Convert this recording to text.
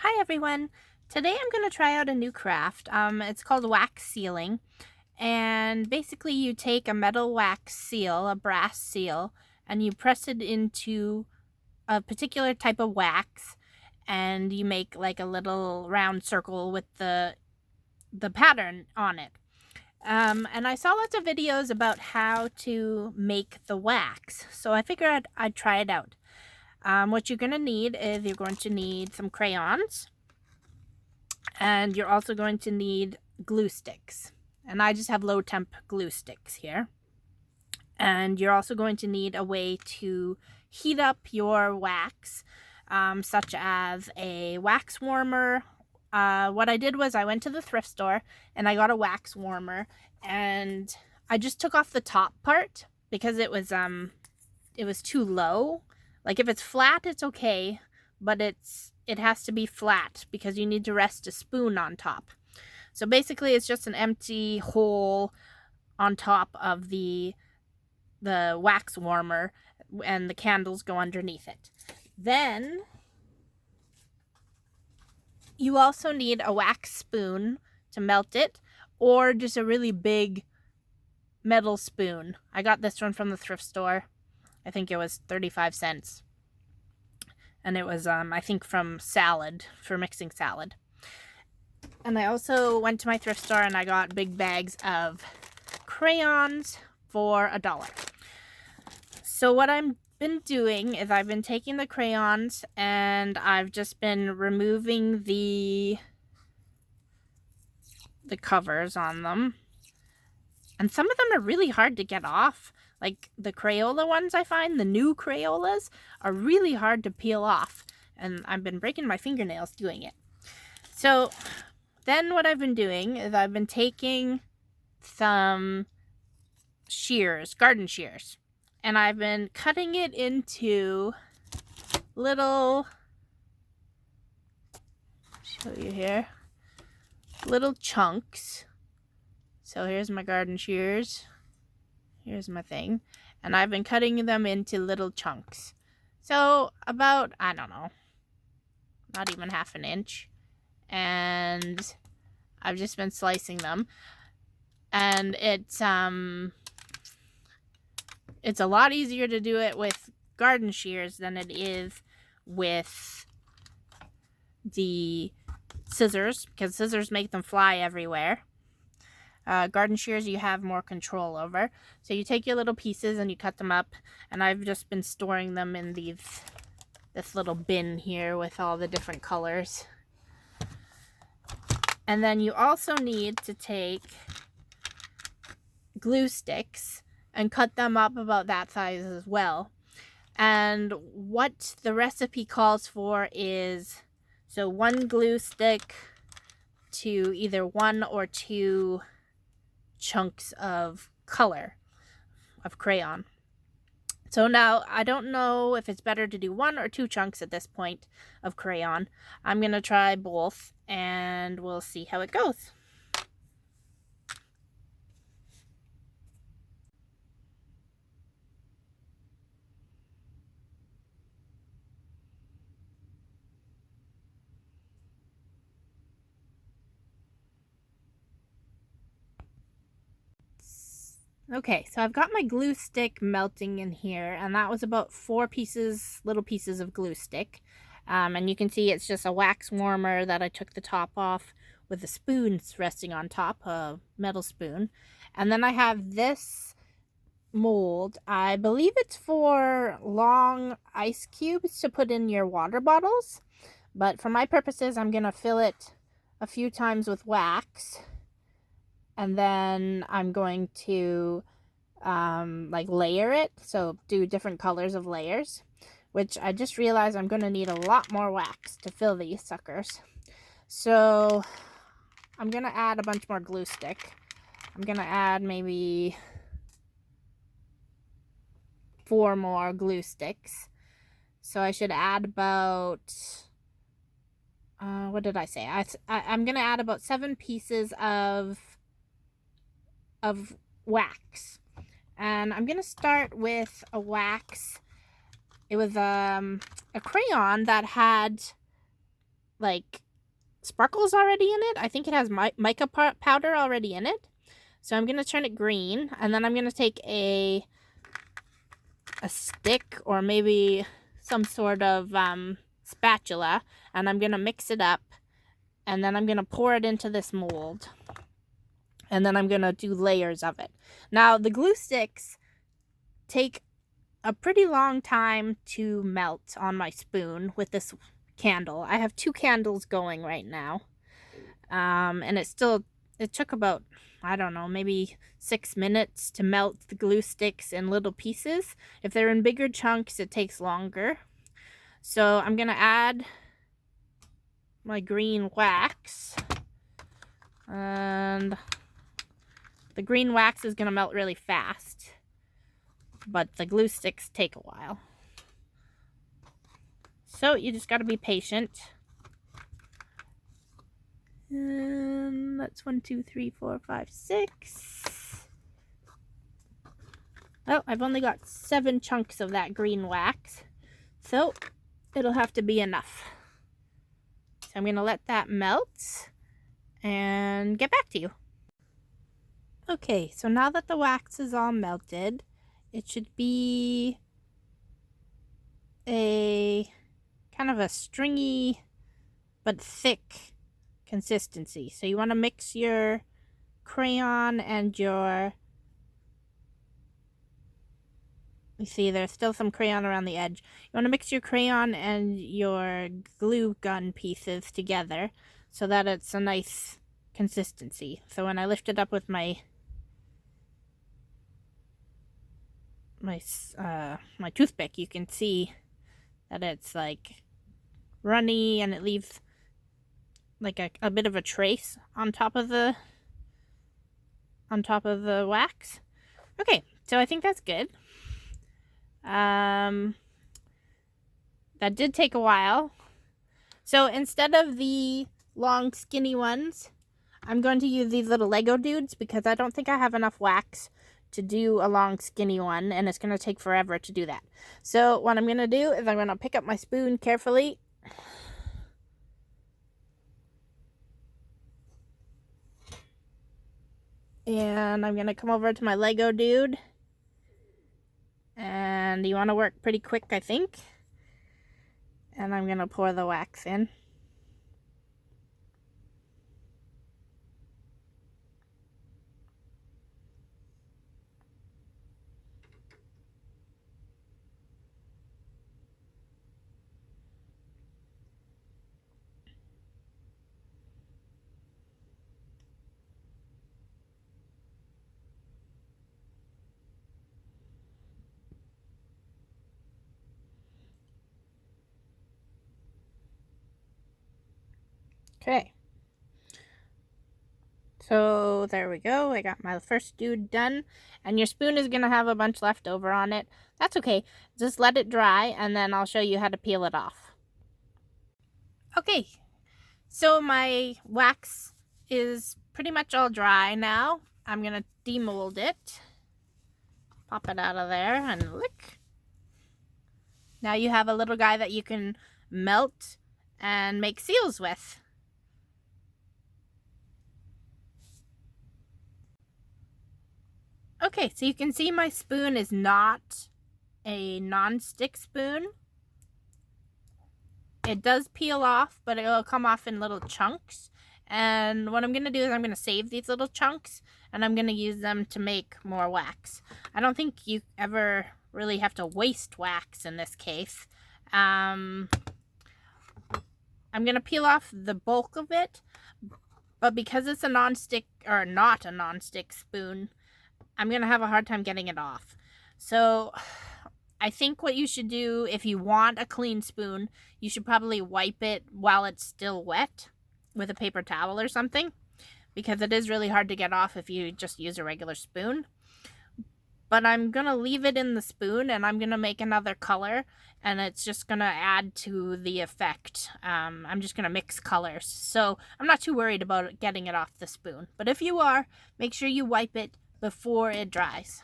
Hi everyone! Today I'm going to try out a new craft. It's called wax sealing, and basically you take a metal wax seal, a brass seal, and you press it into a particular type of wax, and you make like a little round circle with the pattern on it. And I saw lots of videos about how to make the wax, so I figured I'd try it out. What you're going to need is you're going to need some crayons, and you're also going to need glue sticks. And I just have low temp glue sticks here. And you're also going to need a way to heat up your wax, such as a wax warmer. What I did was I went to the thrift store and I got a wax warmer, and I just took off the top part because it was too low. Like if it's flat, it's okay, but it has to be flat because you need to rest a spoon on top. So basically it's just an empty hole on top of the wax warmer, and the candles go underneath it. Then you also need a wax spoon to melt it, or just a really big metal spoon. I got this one from the thrift store. I think it was 35 cents. And it was, I think, from salad, for mixing salad. And I also went to my thrift store and I got big bags of crayons for $1. So what I've been doing is I've been taking the crayons and I've just been removing the covers on them. And some of them are really hard to get off. Like the Crayola ones, I find, the new Crayolas, are really hard to peel off. And I've been breaking my fingernails doing it. So then what I've been doing is I've been taking some shears, garden shears, and I've been cutting it into little, show you here, little chunks. So here's my garden shears. Here's my thing. And I've been cutting them into little chunks. So about, I don't know, not even half an inch. And I've just been slicing them. And it's a lot easier to do it with garden shears than it is with the scissors, because scissors make them fly everywhere. Garden shears you have more control over. So you take your little pieces and you cut them up, and I've just been storing them in this little bin here with all the different colors. And then you also need to take glue sticks and cut them up about that size as well. And what the recipe calls for is, so 1 glue stick to either 1 or 2 chunks of color, of crayon. So now I don't know if it's better to do 1 or 2 chunks at this point of crayon. I'm going to try both and we'll see how it goes. Okay, so I've got my glue stick melting in here, and that was about 4 little pieces of glue stick. And you can see it's just a wax warmer that I took the top off with the spoons resting on top, a metal spoon. And then I have this mold. I believe it's for long ice cubes to put in your water bottles. But for my purposes, I'm going to fill it a few times with wax. And then I'm going to like layer it, so do different colors of layers, which I just realized I'm going to need a lot more wax to fill these suckers. So I'm going to add a bunch more glue stick. I'm going to add maybe 4 more glue sticks. So I should add about, what did I say? I'm going to add about 7 pieces of wax, and I'm gonna start with a wax. It was a crayon that had like sparkles already in it. I think it has mica powder already in it. So I'm going to turn it green, and then I'm going to take a stick or maybe some sort of spatula, and I'm going to mix it up, and then I'm going to pour it into this mold, and then I'm going to do layers of it. Now, the glue sticks take a pretty long time to melt on my spoon with this candle. I have 2 candles going right now, and it took about, I don't know, maybe 6 minutes to melt the glue sticks in little pieces. If they're in bigger chunks, it takes longer. So I'm gonna add my green wax, and the green wax is gonna melt really fast, but the glue sticks take a while. So you just gotta be patient. And that's 1, 2, 3, 4, 5, 6. Oh, I've only got 7 chunks of that green wax, so it'll have to be enough. So I'm gonna let that melt and get back to you. Okay, so now that the wax is all melted, it should be a kind of a stringy but thick consistency. So you want to mix your crayon and you see there's still some crayon around the edge. You want to mix your crayon and your glue gun pieces together so that it's a nice consistency. So when I lift it up with my toothpick, you can see that it's like runny and it leaves like a bit of a trace on top of the wax. Okay, so I think that's good. That did take a while. So instead of the long skinny ones, I'm going to use these little Lego dudes because I don't think I have enough wax to do a long skinny one, and it's going to take forever to do that. So what I'm going to do is I'm going to pick up my spoon carefully. And I'm going to come over to my Lego dude. And you want to work pretty quick, I think. And I'm going to pour the wax in. Okay. So there we go. I got my first dude done. And your spoon is going to have a bunch left over on it. That's okay. Just let it dry and then I'll show you how to peel it off. Okay. So my wax is pretty much all dry now. I'm going to demold it. Pop it out of there and look. Now you have a little guy that you can melt and make seals with. Okay, so you can see my spoon is not a non-stick spoon. It does peel off, but it will come off in little chunks. And what I'm going to do is I'm going to save these little chunks, and I'm going to use them to make more wax. I don't think you ever really have to waste wax in this case. I'm going to peel off the bulk of it, but because it's a non-stick, or not a non-stick spoon, I'm going to have a hard time getting it off. So I think what you should do, if you want a clean spoon, you should probably wipe it while it's still wet with a paper towel or something, because it is really hard to get off if you just use a regular spoon. But I'm going to leave it in the spoon, and I'm going to make another color, and it's just going to add to the effect. I'm just going to mix colors. So I'm not too worried about getting it off the spoon. But if you are, make sure you wipe it before it dries.